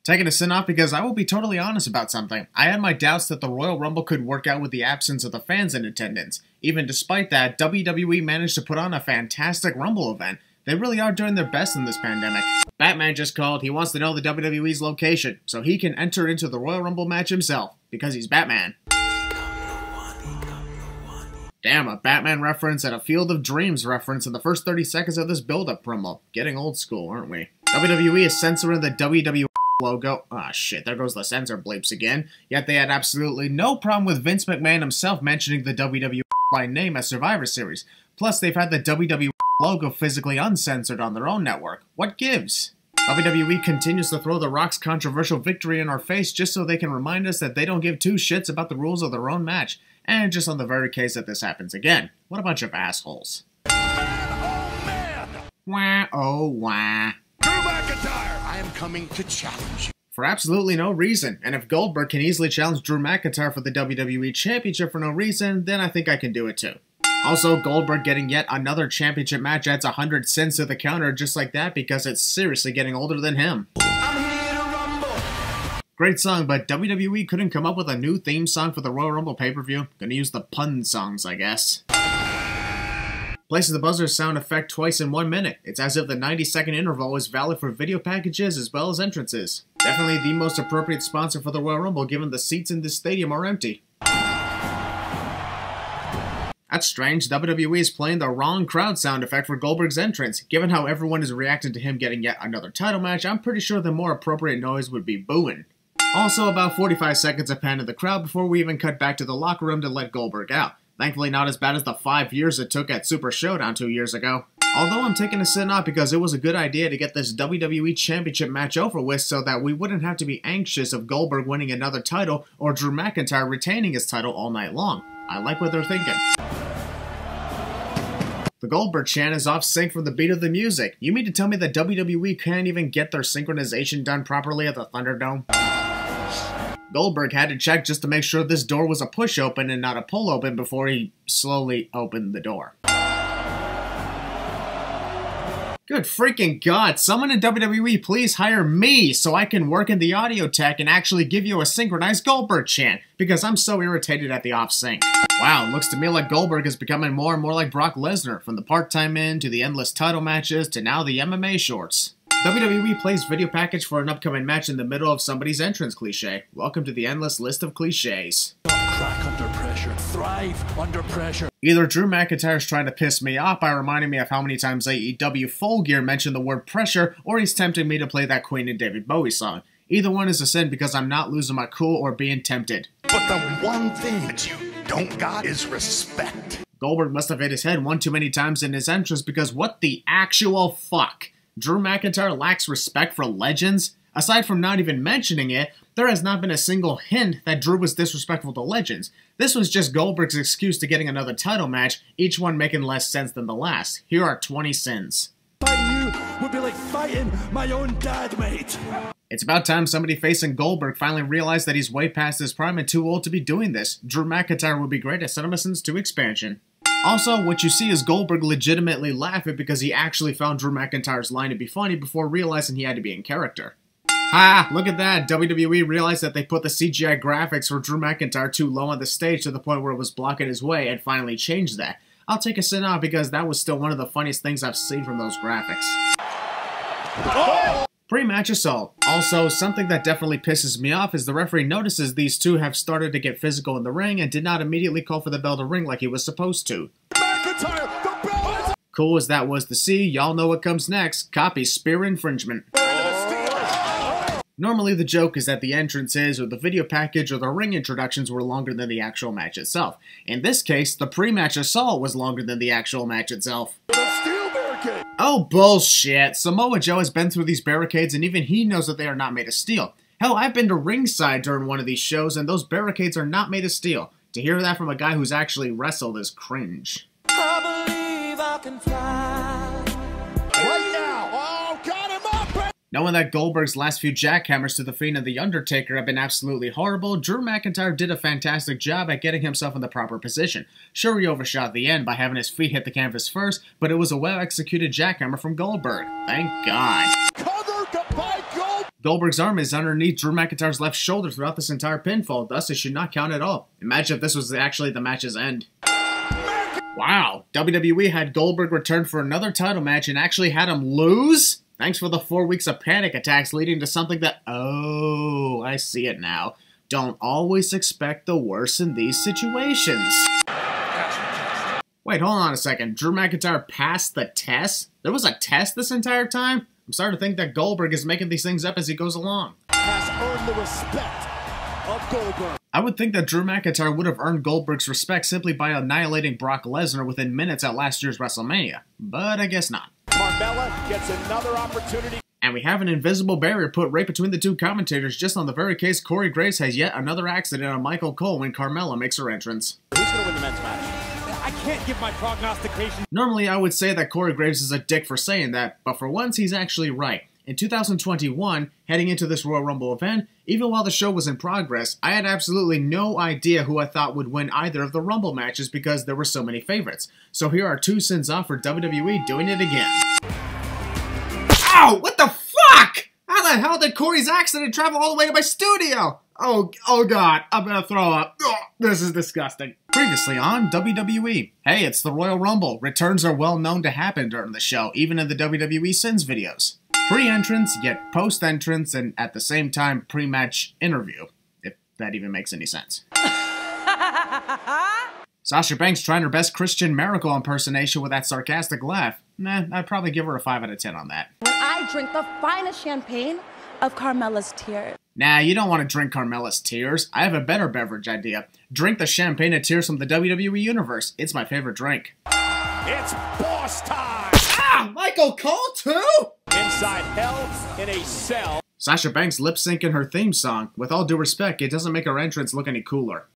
Taking a sin off because I will be totally honest about something. I had my doubts that the Royal Rumble could work out with the absence of the fans in attendance. Even despite that, WWE managed to put on a fantastic Rumble event. They really are doing their best in this pandemic. Batman just called. He wants to know the WWE's location, so he can enter into the Royal Rumble match himself, because he's Batman. Damn, a Batman reference and a Field of Dreams reference in the first 30 seconds of this build-up promo. Getting old school, aren't we? WWE is censoring the WWE logo. Ah, shit, there goes the censor bleeps again. Yet they had absolutely no problem with Vince McMahon himself mentioning the WWE by name as Survivor Series. Plus, they've had the WWE logo physically uncensored on their own network. What gives? WWE continues to throw The Rock's controversial victory in our face just so they can remind us that they don't give two shits about the rules of their own match. And just on the very case that this happens again. What a bunch of assholes. Oh man! Wah, oh, wah. Drew McIntyre, I am coming to challenge you. For absolutely no reason. And if Goldberg can easily challenge Drew McIntyre for the WWE Championship for no reason, then I think I can do it too. Also, Goldberg getting yet another championship match adds 100 cents to the counter just like that because it's seriously getting older than him. I'm here to rumble. Great song, but WWE couldn't come up with a new theme song for the Royal Rumble pay-per-view. Gonna use the pun songs, I guess. Places the buzzer sound effect twice in 1 minute. It's as if the 90-second interval is valid for video packages as well as entrances. Definitely the most appropriate sponsor for the Royal Rumble given the seats in this stadium are empty. That's strange, WWE is playing the wrong crowd sound effect for Goldberg's entrance. Given how everyone is reacting to him getting yet another title match, I'm pretty sure the more appropriate noise would be booing. Also, about 45 seconds of pan in the crowd before we even cut back to the locker room to let Goldberg out. Thankfully not as bad as the 5 years it took at Super Showdown 2 years ago. Although I'm taking a sin off because it was a good idea to get this WWE Championship match over with so that we wouldn't have to be anxious of Goldberg winning another title or Drew McIntyre retaining his title all night long. I like what they're thinking. The Goldberg chant is off sync from the beat of the music. You mean to tell me that WWE can't even get their synchronization done properly at the Thunderdome? Goldberg had to check just to make sure this door was a push open and not a pull open before he slowly opened the door. Good freaking God, someone in WWE please hire me so I can work in the audio tech and actually give you a synchronized Goldberg chant, because I'm so irritated at the off-sync. Wow, looks to me like Goldberg is becoming more and more like Brock Lesnar, from the part-time in to the endless title matches to now the MMA shorts. WWE plays video package for an upcoming match in the middle of somebody's entrance cliche. Welcome to the endless list of cliches. Don't crack under pressure. Thrive under pressure. Either Drew McIntyre's trying to piss me off by reminding me of how many times AEW Full Gear mentioned the word pressure, or he's tempting me to play that Queen and David Bowie song. Either one is a sin because I'm not losing my cool or being tempted. But the one thing that you don't got is respect. Goldberg must have hit his head one too many times in his entrance because what the actual fuck? Drew McIntyre lacks respect for legends? Aside from not even mentioning it, there has not been a single hint that Drew was disrespectful to legends. This was just Goldberg's excuse to getting another title match, each one making less sense than the last. Here are 20 sins. Fighting you would be like fighting my own dad, mate. It's about time somebody facing Goldberg finally realized that he's way past his prime and too old to be doing this. Drew McIntyre would be great at Cinema Sins 2 expansion. Also, what you see is Goldberg legitimately laughing because he actually found Drew McIntyre's line to be funny before realizing he had to be in character. Ha! Look at that! WWE realized that they put the CGI graphics for Drew McIntyre too low on the stage to the point where it was blocking his way and finally changed that. I'll take a sin off because that was still one of the funniest things I've seen from those graphics. Oh! Pre-match assault. Also, something that definitely pisses me off is the referee notices these two have started to get physical in the ring and did not immediately call for the bell to ring like he was supposed to. McIntyre, the bell is... Cool as that was to see, y'all know what comes next. Copy spear infringement. Normally the joke is that the entrances or the video package or the ring introductions were longer than the actual match itself. In this case, the pre-match assault was longer than the actual match itself. Oh, bullshit. Samoa Joe has been through these barricades and even he knows that they are not made of steel. Hell, I've been to ringside during one of these shows and those barricades are not made of steel. To hear that from a guy who's actually wrestled is cringe. I believe I can fly. Right now! Oh, got him up! Knowing that Goldberg's last few jackhammers to The Fiend and The Undertaker have been absolutely horrible, Drew McIntyre did a fantastic job at getting himself in the proper position. Sure, he overshot the end by having his feet hit the canvas first, but it was a well-executed jackhammer from Goldberg. Thank God. Covered by Gold. Goldberg's arm is underneath Drew McIntyre's left shoulder throughout this entire pinfall, thus it should not count at all. Imagine if this was actually the match's end. Wow, WWE had Goldberg return for another title match and actually had him lose? Thanks for the 4 weeks of panic attacks leading to something that, oh, I see it now. Don't always expect the worst in these situations. Wait, hold on a second. Drew McIntyre passed the test? There was a test this entire time? I'm starting to think that Goldberg is making these things up as he goes along. Has earned the respect of Goldberg. I would think that Drew McIntyre would have earned Goldberg's respect simply by annihilating Brock Lesnar within minutes at last year's WrestleMania. But I guess not. Carmella gets another opportunity. And we have an invisible barrier put right between the two commentators just on the very case Corey Graves has yet another accident on Michael Cole when Carmella makes her entrance. Who's going to win the men's match? I can't give my prognostication. Normally I would say that Corey Graves is a dick for saying that, but for once he's actually right. In 2021, heading into this Royal Rumble event, even while the show was in progress, I had absolutely no idea who I thought would win either of the Rumble matches because there were so many favorites. So here are 2 sins off for WWE doing it again. Ow! What the fuck? How the hell did Corey's accident travel all the way to my studio? Oh god, I'm gonna throw up. Ugh, this is disgusting. Previously on WWE. Hey, it's the Royal Rumble. Returns are well known to happen during the show, even in the WWE Sins videos. Pre-entrance, yet post-entrance, and at the same time pre-match interview, if that even makes any sense. Sasha Banks trying her best Christian Maracle impersonation with that sarcastic laugh. Nah, I'd probably give her a 5 out of 10 on that. When I drink the finest champagne of Carmella's tears. Nah, you don't want to drink Carmella's tears. I have a better beverage idea. Drink the champagne of tears from the WWE Universe. It's my favorite drink. It's boss time! Ah, Michael Cole too? Inside hell in a cell. Sasha Banks lip-syncing her theme song. With all due respect, it doesn't make her entrance look any cooler.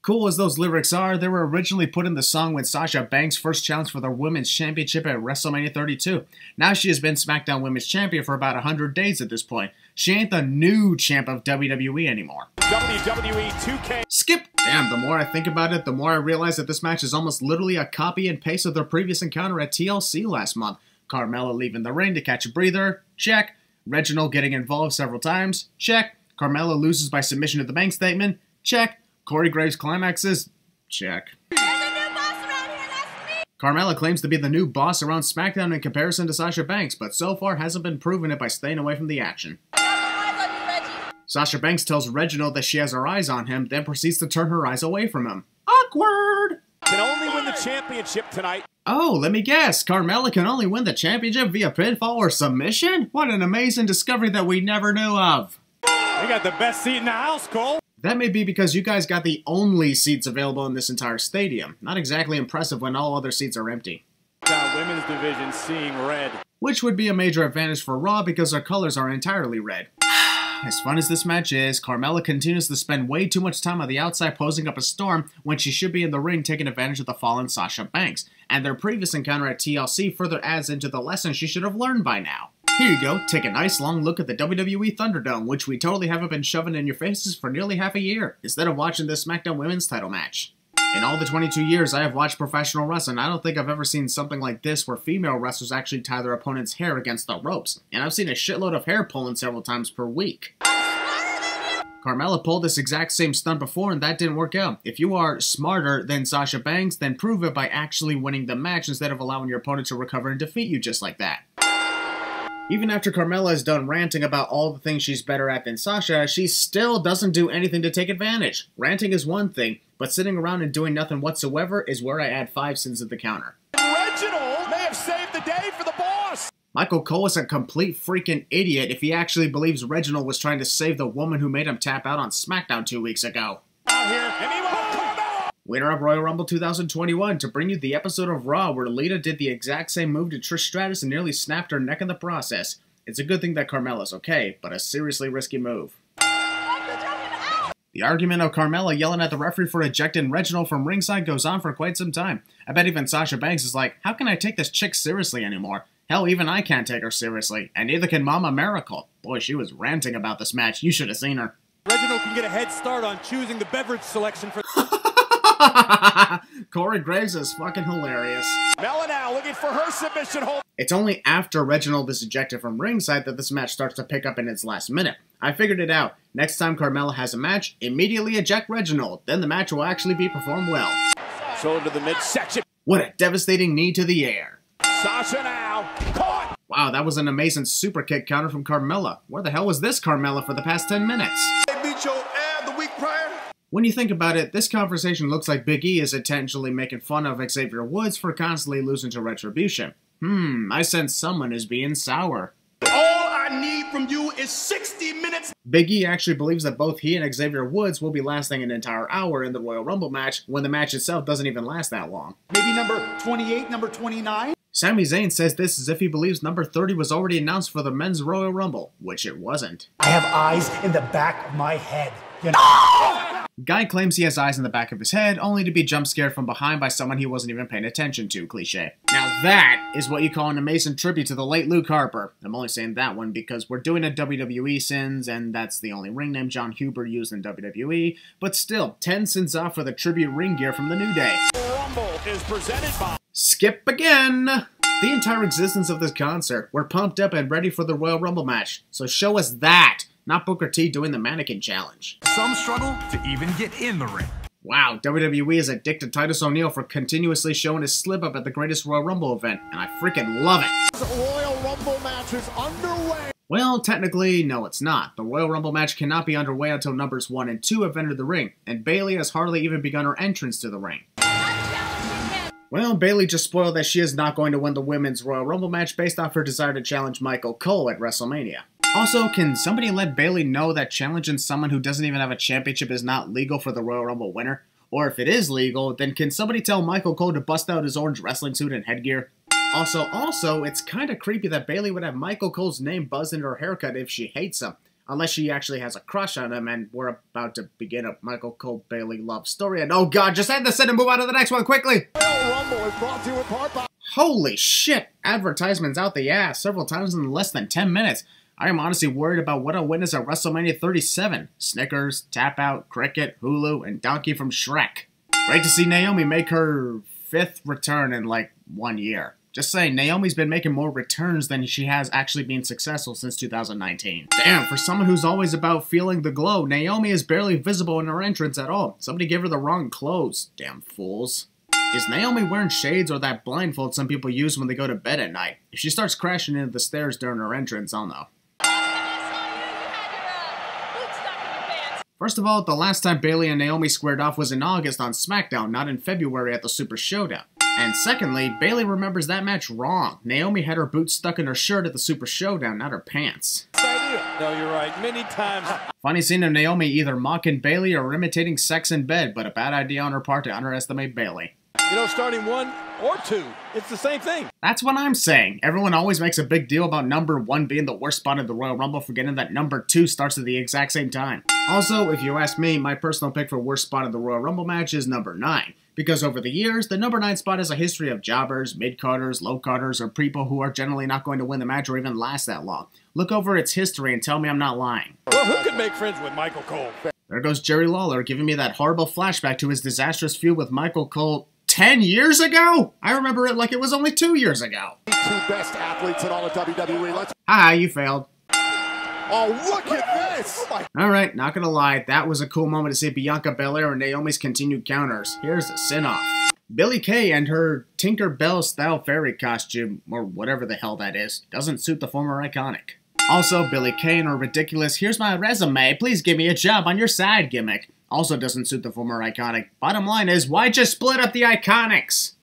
Cool as those lyrics are, they were originally put in the song when Sasha Banks first challenged for the Women's Championship at WrestleMania 32. Now she has been SmackDown Women's Champion for about 100 days at this point. She ain't the new champ of WWE anymore. WWE 2K. Skip! Damn, the more I think about it, the more I realize that this match is almost literally a copy and paste of their previous encounter at TLC last month. Carmella leaving the ring to catch a breather. Check. Reginald getting involved several times. Check. Carmella loses by submission to the bank statement. Check. Corey Graves climaxes. Check. There's a new boss around here, that's me! Carmella claims to be the new boss around SmackDown in comparison to Sasha Banks, but so far hasn't been proven it by staying away from the action. Sasha Banks tells Reginald that she has her eyes on him, then proceeds to turn her eyes away from him. Awkward! Can only win the championship tonight. Oh, let me guess. Carmella can only win the championship via pinfall or submission? What an amazing discovery that we never knew of. We got the best seat in the house, Cole. That may be because you guys got the only seats available in this entire stadium. Not exactly impressive when all other seats are empty. Got women's division seeing red. Which would be a major advantage for Raw because our colors are entirely red. As fun as this match is, Carmella continues to spend way too much time on the outside posing up a storm when she should be in the ring taking advantage of the fallen Sasha Banks. And their previous encounter at TLC further adds into the lesson she should have learned by now. Here you go, take a nice long look at the WWE Thunderdome, which we totally haven't been shoving in your faces for nearly half a year, instead of watching this SmackDown Women's title match. In all the 22 years I have watched professional wrestling, I don't think I've ever seen something like this where female wrestlers actually tie their opponent's hair against the ropes, and I've seen a shitload of hair pulling several times per week. Carmella pulled this exact same stunt before and that didn't work out. If you are smarter than Sasha Banks, then prove it by actually winning the match instead of allowing your opponent to recover and defeat you just like that. Even after Carmella is done ranting about all the things she's better at than Sasha, she still doesn't do anything to take advantage. Ranting is one thing, but sitting around and doing nothing whatsoever is where I add 5 sins at the counter. Reginald may have saved the day for the boss. Michael Cole is a complete freaking idiot if he actually believes Reginald was trying to save the woman who made him tap out on SmackDown 2 weeks ago. Out here, and he won't come out. Winner of Royal Rumble 2021 to bring you the episode of Raw where Lita did the exact same move to Trish Stratus and nearly snapped her neck in the process. It's a good thing that Carmella's okay, but a seriously risky move. The argument of Carmella yelling at the referee for ejecting Reginald from ringside goes on for quite some time. I bet even Sasha Banks is like, how can I take this chick seriously anymore? Hell, even I can't take her seriously, and neither can Mama Maracle. Boy, she was ranting about this match. You should have seen her. Reginald can get a head start on choosing the beverage selection for... Corey Graves is fucking hilarious. Mella now looking for her submission hold. It's only after Reginald is ejected from ringside that this match starts to pick up in its last minute. I figured it out. Next time Carmella has a match, immediately eject Reginald. Then the match will actually be performed well. Shoulder to the midsection. What a devastating knee to the air. Sasha now. Caught. Wow, that was an amazing super kick counter from Carmella. Where the hell was this Carmella for the past 10 minutes? They beat your ass the week prior. When you think about it, this conversation looks like Big E is intentionally making fun of Xavier Woods for constantly losing to Retribution. I sense someone is being sour. All I need from you is 60 minutes. Big E actually believes that both he and Xavier Woods will be lasting an entire hour in the Royal Rumble match, when the match itself doesn't even last that long. Maybe number 28, number 29? Sami Zayn says this as if he believes number 30 was already announced for the men's Royal Rumble, which it wasn't. I have eyes in the back of my head. You know? Guy claims he has eyes in the back of his head, only to be jump scared from behind by someone he wasn't even paying attention to, cliche. Now that is what you call an amazing tribute to the late Luke Harper. I'm only saying that one because we're doing a WWE sins, and that's the only ring name John Huber used in WWE, but still, 10 sins off for the tribute ring gear from the New Day. Rumble is presented by... Skip again! The entire existence of this concert, we're pumped up and ready for the Royal Rumble match, so show us that! Not Booker T doing the mannequin challenge. Some struggle to even get in the ring. Wow, WWE is addicted Titus O'Neil for continuously showing his slip-up at the greatest Royal Rumble event, and I freaking love it. The Royal Rumble match is underway. Well, technically, no it's not. The Royal Rumble match cannot be underway until numbers 1 and 2 have entered the ring, and Bayley has hardly even begun her entrance to the ring. Well, Bayley just spoiled that she is not going to win the Women's Royal Rumble match based off her desire to challenge Michael Cole at WrestleMania. Also, can somebody let Bayley know that challenging someone who doesn't even have a championship is not legal for the Royal Rumble winner? Or if it is legal, then can somebody tell Michael Cole to bust out his orange wrestling suit and headgear? Also, it's kinda creepy that Bayley would have Michael Cole's name buzzed into her haircut if she hates him. Unless she actually has a crush on him, and we're about to begin a Michael Cole-Bayley love story, and oh god, just end this and move on to the next one quickly! Royal Rumble is brought to you in part by... Holy shit! Advertisements out the ass several times in less than 10 minutes. I am honestly worried about what I'll witness at WrestleMania 37. Snickers, Tap Out, Cricket, Hulu, and Donkey from Shrek. Great to see Naomi make her 5th return in like 1 year. Just saying, Naomi's been making more returns than she has actually been successful since 2019. Damn, for someone who's always about feeling the glow, Naomi is barely visible in her entrance at all. Somebody gave her the wrong clothes. Damn fools. Is Naomi wearing shades or that blindfold some people use when they go to bed at night? If she starts crashing into the stairs during her entrance, I'll know. First of all, the last time Bayley and Naomi squared off was in August on SmackDown, not in February at the Super Showdown. And secondly, Bayley remembers that match wrong. Naomi had her boots stuck in her shirt at the Super Showdown, not her pants. No, you're right. Many times. Funny scene of Naomi either mocking Bayley or imitating sex in bed, but a bad idea on her part to underestimate Bayley. You know, starting 1 or 2, it's the same thing. That's what I'm saying. Everyone always makes a big deal about number 1 being the worst spot in the Royal Rumble, forgetting that number 2 starts at the exact same time. Also, if you ask me, my personal pick for worst spot in the Royal Rumble match is number 9. Because over the years, the number 9 spot has a history of jobbers, mid-carders, low-carders, or people who are generally not going to win the match or even last that long. Look over its history and tell me I'm not lying. Well, who could make friends with Michael Cole? There goes Jerry Lawler giving me that horrible flashback to his disastrous feud with Michael Cole 10 years ago? I remember it like it was only 2 years ago. 2 best athletes in all of WWE. Let's... Haha, you failed. Oh, look at this! Alright, not gonna lie, that was a cool moment to see Bianca Belair and Naomi's continued counters. Here's the sin-off. Billie Kay and her Tinker Bell-style fairy costume, or whatever the hell that is, doesn't suit the former Iconic. Also, Billie Kay and her ridiculous, here's my resume, please give me a job on your side gimmick, also doesn't suit the former Iconic. Bottom line is, why just split up the Iconics?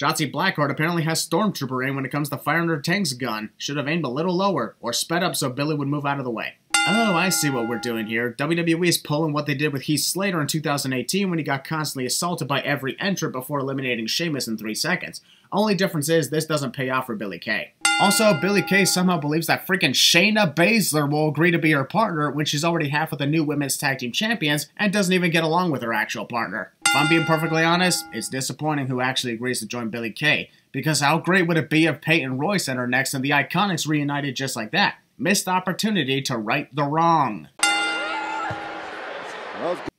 Shotzi Blackheart apparently has Stormtrooper aim when it comes to firing her tank's gun. Should have aimed a little lower, or sped up so Billy would move out of the way. Oh, I see what we're doing here. WWE is pulling what they did with Heath Slater in 2018 when he got constantly assaulted by every entrant before eliminating Sheamus in 3 seconds. Only difference is this doesn't pay off for Billie Kay. Also, Billie Kay somehow believes that freaking Shayna Baszler will agree to be her partner when she's already half of the new Women's Tag Team Champions and doesn't even get along with her actual partner. If I'm being perfectly honest, it's disappointing who actually agrees to join Billie Kay, because how great would it be if Peyton Royce entered next and the Iconics reunited just like that? Missed opportunity to right the wrong.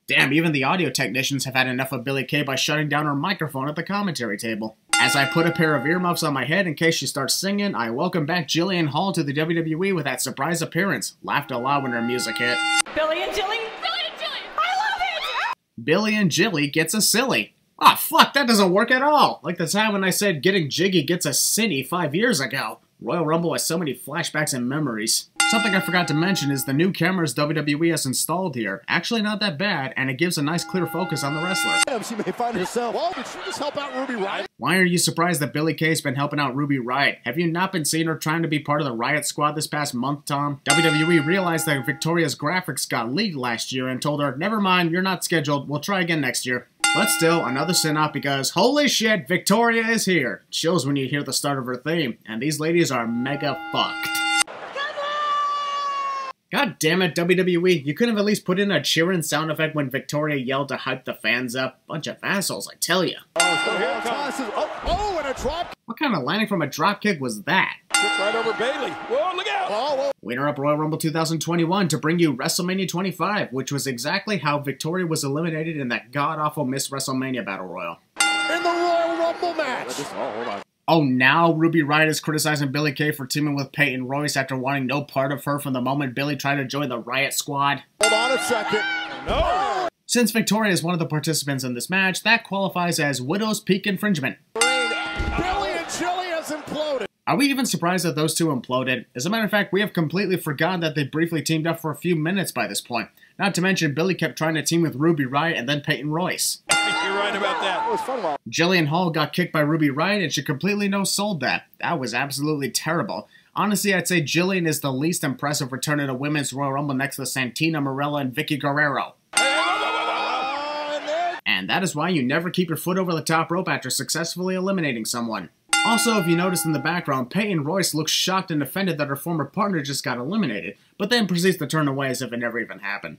Damn, even the audio technicians have had enough of Billie Kay by shutting down her microphone at the commentary table. As I put a pair of earmuffs on my head in case she starts singing, I welcome back Jillian Hall to the WWE with that surprise appearance. Laughed a lot when her music hit. Billy and Jilly? Billy and Jilly! I love it! Billy and Jilly gets a silly. Ah, fuck, that doesn't work at all! Like the time when I said getting jiggy gets a city 5 years ago. Royal Rumble has so many flashbacks and memories. Something I forgot to mention is the new cameras WWE has installed here. Actually not that bad, and it gives a nice clear focus on the wrestler. She may find herself. Whoa, did she just help out Ruby Riott? Why are you surprised that Billie Kay's been helping out Ruby Riott? Have you not been seeing her trying to be part of the Riott Squad this past month, Tom? WWE realized that Victoria's graphics got leaked last year and told her, never mind, you're not scheduled, we'll try again next year. But still, another sin-off because, holy shit, Victoria is here. Chills when you hear the start of her theme, and these ladies are mega fucked. God damn it, WWE, you couldn't have at least put in a cheering sound effect when Victoria yelled to hype the fans up? Bunch of assholes, I tell ya. Oh, and a drop. What kind of landing from a dropkick was that? Right over Bailey. Whoa, look out! Oh, Winner up Royal Rumble 2021 to bring you WrestleMania 25, which was exactly how Victoria was eliminated in that god-awful Miss WrestleMania Battle Royal. in the Royal Rumble match. Hold on. Oh, now Ruby Riott is criticizing Billie Kay for teaming with Peyton Royce after wanting no part of her from the moment Billie tried to join the Riott Squad. Hold on a second. No! Since Victoria is one of the participants in this match, that qualifies as Widow's Peak infringement. Billy and Jilly has imploded. Are we even surprised that those two imploded? As a matter of fact, we have completely forgotten that they briefly teamed up for a few minutes by this point. Not to mention, Billie kept trying to team with Ruby Riott and then Peyton Royce. You're right about that. It was fun while. Jillian Hall got kicked by Ruby Riott and she completely no-sold that. That was absolutely terrible. Honestly, I'd say Jillian is the least impressive return in a women's Royal Rumble next to Santina Marella and Vicky Guerrero. And that is why you never keep your foot over the top rope after successfully eliminating someone. Also, if you notice in the background, Peyton Royce looks shocked and offended that her former partner just got eliminated, but then proceeds to turn away as if it never even happened.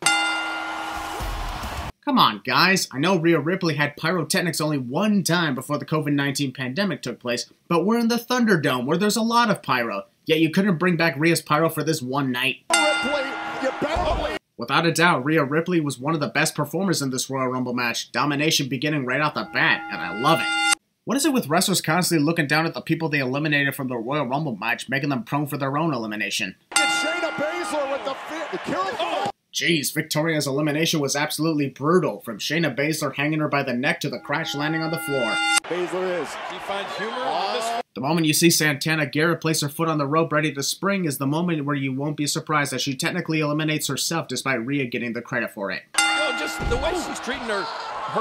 Come on, guys. I know Rhea Ripley had pyrotechnics only one time before the COVID-19 pandemic took place, but we're in the Thunderdome where there's a lot of pyro, yet you couldn't bring back Rhea's pyro for this one night. Ripley, you better believe. Without a doubt, Rhea Ripley was one of the best performers in this Royal Rumble match, domination beginning right off the bat, and I love it. What is it with wrestlers constantly looking down at the people they eliminated from the Royal Rumble match, making them prone for their own elimination? It's Shayna Baszler with the kill. Oh. Jeez, Victoria's elimination was absolutely brutal, from Shayna Baszler hanging her by the neck to the crash landing on the floor. Baszler is. He finds humor in this. The moment you see Santana Garrett place her foot on the rope ready to spring is the moment where you won't be surprised that she technically eliminates herself despite Rhea getting the credit for it. Well, just the way she's treating her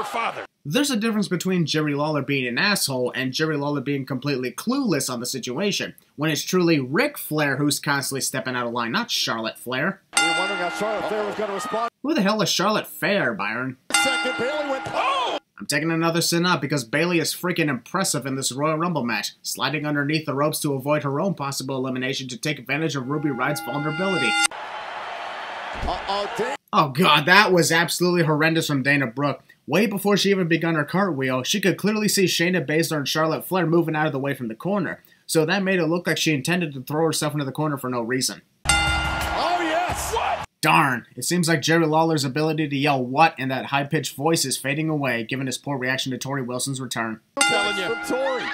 father. There's a difference between Jerry Lawler being an asshole and Jerry Lawler being completely clueless on the situation, when it's truly Ric Flair who's constantly stepping out of line, not Charlotte Flair. We were wondering how Charlotte Flair was going to respond. Who the hell is Charlotte Flair, Byron? Second, Bayley went. Oh! I'm taking another sin up because Bayley is freaking impressive in this Royal Rumble match, sliding underneath the ropes to avoid her own possible elimination to take advantage of Ruby Riott's vulnerability. Oh god, that was absolutely horrendous from Dana Brooke. Way before she even begun her cartwheel, she could clearly see Shayna Baszler and Charlotte Flair moving out of the way from the corner, so that made it look like she intended to throw herself into the corner for no reason. Oh yes! What? Darn, it seems like Jerry Lawler's ability to yell "what" in that high-pitched voice is fading away, given his poor reaction to Tori Wilson's return. I'm telling you. From Tori.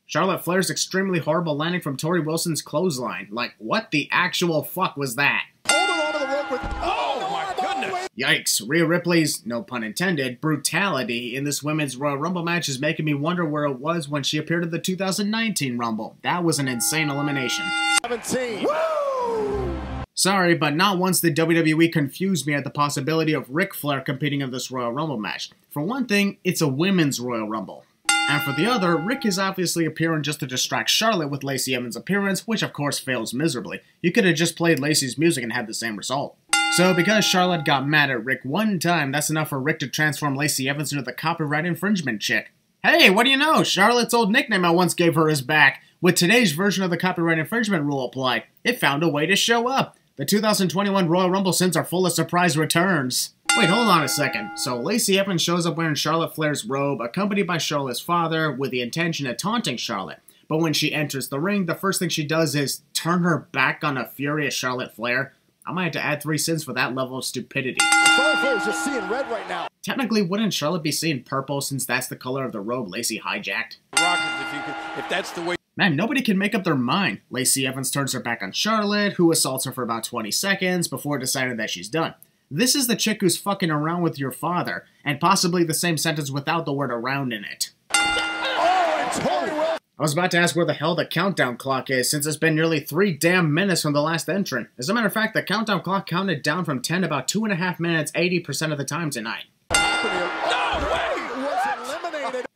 Charlotte Flair's extremely horrible landing from Tori Wilson's clothesline. Like, what the actual fuck was that? Holding onto the rope with. Oh my goodness! Yikes, Rhea Ripley's, no pun intended, brutality in this women's Royal Rumble match is making me wonder where it was when she appeared at the 2019 Rumble. That was an insane elimination. 17. Woo! Sorry, but not once did WWE confuse me at the possibility of Ric Flair competing in this Royal Rumble match. For one thing, it's a women's Royal Rumble. And for the other, Rick is obviously appearing just to distract Charlotte with Lacey Evans' appearance, which of course fails miserably. You could have just played Lacey's music and had the same result. So because Charlotte got mad at Rick one time, that's enough for Rick to transform Lacey Evans into the copyright infringement chick. Hey, what do you know? Charlotte's old nickname I once gave her is back. With today's version of the copyright infringement rule applied, it found a way to show up. The 2021 Royal Rumble sins are full of surprise returns. Wait, hold on a second. So Lacey Evans shows up wearing Charlotte Flair's robe, accompanied by Charlotte's father, with the intention of taunting Charlotte. But when she enters the ring, the first thing she does is turn her back on a furious Charlotte Flair. I might have to add 3 sins for that level of stupidity. Starfire is just seeing red right now. Technically, wouldn't Charlotte be seeing purple since that's the color of the robe Lacey hijacked? If that's the way. Man, nobody can make up their mind. Lacey Evans turns her back on Charlotte, who assaults her for about 20 seconds before deciding that she's done. This is the chick who's fucking around with your father, and possibly the same sentence without the word around in it. I was about to ask where the hell the countdown clock is, since it's been nearly 3 damn minutes from the last entrant. As a matter of fact, the countdown clock counted down from 10 about 2.5 minutes 80% of the time tonight.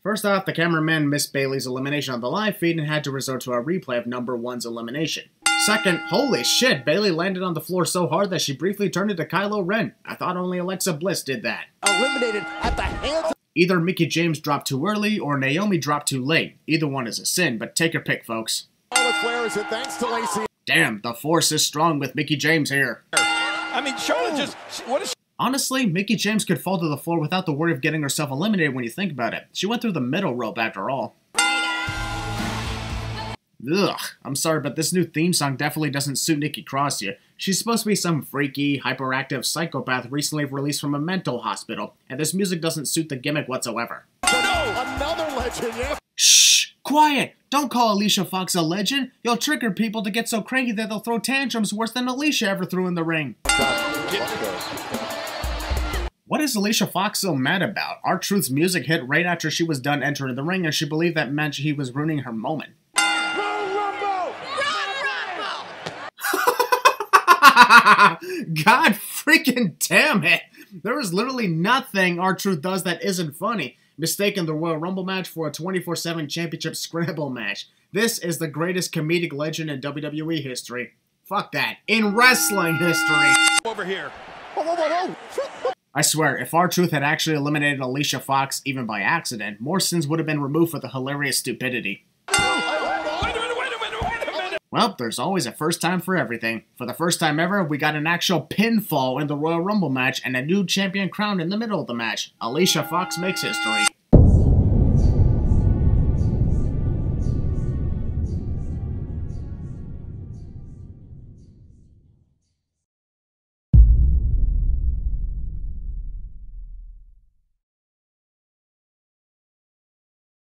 First off, the cameraman missed Bayley's elimination on the live feed and had to resort to a replay of number 1's elimination. Second, holy shit, Bayley landed on the floor so hard that she briefly turned into Kylo Ren. I thought only Alexa Bliss did that. Eliminated at the hands of... Either Mickie James dropped too early or Naomi dropped too late. Either one is a sin, but take your pick, folks. Flair is it thanks to Lacey. Damn, the force is strong with Mickie James here. I mean, Charlotte just... What is... Honestly, Mickie James could fall to the floor without the worry of getting herself eliminated when you think about it. She went through the middle rope after all. Ugh, I'm sorry, but this new theme song definitely doesn't suit Nikki Cross here. She's supposed to be some freaky, hyperactive psychopath recently released from a mental hospital, and this music doesn't suit the gimmick whatsoever. Another legend, yeah. Shh! Quiet! Don't call Alicia Fox a legend! You'll trigger people to get so cranky that they'll throw tantrums worse than Alicia ever threw in the ring. What is Alicia Fox so mad about? R-Truth's music hit right after she was done entering the ring, and she believed that meant he was ruining her moment. God freaking damn it! There is literally nothing R-Truth does that isn't funny. Mistaking the Royal Rumble match for a 24/7 championship scramble match. This is the greatest comedic legend in WWE history. Fuck that. In wrestling history. Over here. I swear, if R-Truth had actually eliminated Alicia Fox, even by accident, more sins would have been removed for the hilarious stupidity. Wait a minute. Well, there's always a first time for everything. For the first time ever, we got an actual pinfall in the Royal Rumble match and a new champion crowned in the middle of the match. Alicia Fox makes history.